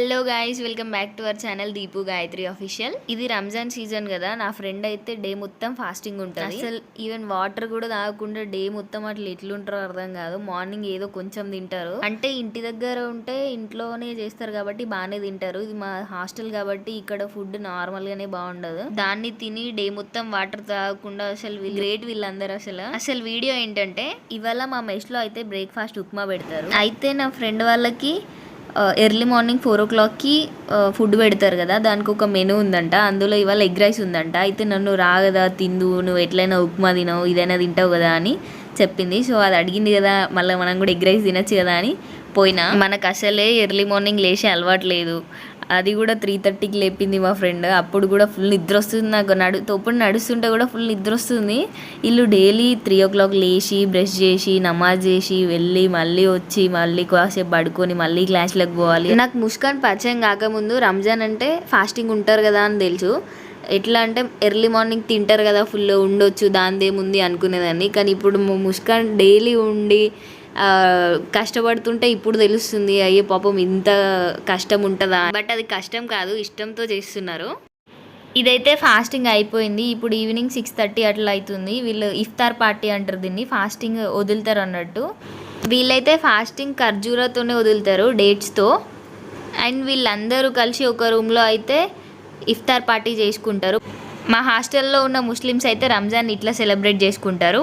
Hello guys, welcome back to our channel Deepu Gayatri official. ఇది Ramzan season కదా. నా ఫ్రెండ్ అయితే డే మొత్తం ఫాస్టింగ్ ఉంటుంది. అసలు ఈవెన్ వాటర్ కూడా తాగకుండా డే మొత్తం అట్లా ఎట్లుంటారో అర్థం కాదు. మార్నింగ్ ఏదో కొంచెం తింటారు, అంటే ఇంటి దగ్గర ఉంటే ఇంట్లోనే చేస్తారు కాబట్టి బాగానే తింటారు. ఇది మా హాస్టల్ కాబట్టి ఇక్కడ ఫుడ్ నార్మల్ గానే బాగుండదు. దాన్ని తిని డే మొత్తం వాటర్ తాగకుండా అసలు గ్రేట్ వీళ్ళందరూ. అసలు వీడియో ఏంటంటే, ఇవాళ మా మెస్ లో అయితే బ్రేక్ఫాస్ట్ ఉప్మా పెడతారు. అయితే నా ఫ్రెండ్ వాళ్ళకి ఎర్లీ మార్నింగ్ 4 o'clockకి ఫుడ్ పెడతారు కదా, దానికి ఒక మెనూ ఉందంట. అందులో ఇవాళ ఎగ్ రైస్ ఉందంట. అయితే నన్ను రాగదా తిందు, నువ్వు ఎట్లయినా ఉప్మా తినవు, ఇదైనా తింటావు కదా అని చెప్పింది. సో అది అడిగింది కదా, మళ్ళీ మనం కూడా ఎగ్ రైస్ తినచ్చు కదా అని పోయినా. మనకు అసలే ఎర్లీ మార్నింగ్ లేచే అలవాటు లేదు. అది కూడా 3:30కి లేపింది మా ఫ్రెండ్. అప్పుడు కూడా ఫుల్ నిద్ర వస్తుంది నాకు. తోపుడు నడుస్తుంటే కూడా ఫుల్ నిద్ర వస్తుంది. వీళ్ళు డైలీ 3 o'clock లేచి బ్రష్ చేసి నమాజ్ చేసి వెళ్ళి మళ్ళీ వచ్చి మళ్ళీ కాసేపు పడుకొని మళ్ళీ క్లాస్లకు పోవాలి. నాకు ముస్కాన్ పరిచయం కాకముందు రంజాన్ అంటే ఫాస్టింగ్ ఉంటారు కదా అని తెలుసు. ఎట్లా అంటే ఎర్లీ మార్నింగ్ తింటారు కదా, ఫుల్ ఉండొచ్చు దానిదేముంది అనుకునేదాన్ని. కానీ ఇప్పుడు ముస్కాన్ డైలీ ఉండి కష్టపడుతుంటే ఇప్పుడు తెలుస్తుంది, అయ్యే పాపం ఇంత కష్టం ఉంటుందా. బట్ అది కష్టం కాదు, ఇష్టంతో చేస్తున్నారు. ఇదైతే ఫాస్టింగ్ అయిపోయింది. ఇప్పుడు ఈవినింగ్ 6:30 అట్లా అవుతుంది. వీళ్ళు ఇఫ్తార్ పార్టీ అంటారు దీన్ని. ఫాస్టింగ్ వదులుతారు అన్నట్టు. వీళ్ళైతే ఫాస్టింగ్ ఖర్జూరతోనే వదులుతారు, డేట్స్తో. అండ్ వీళ్ళందరూ కలిసి ఒక రూమ్లో అయితే ఇఫ్తార్ పార్టీ చేసుకుంటారు. మా హాస్టల్లో ఉన్న ముస్లిమ్స్ అయితే రంజాన్ ఇట్లా సెలబ్రేట్ చేసుకుంటారు.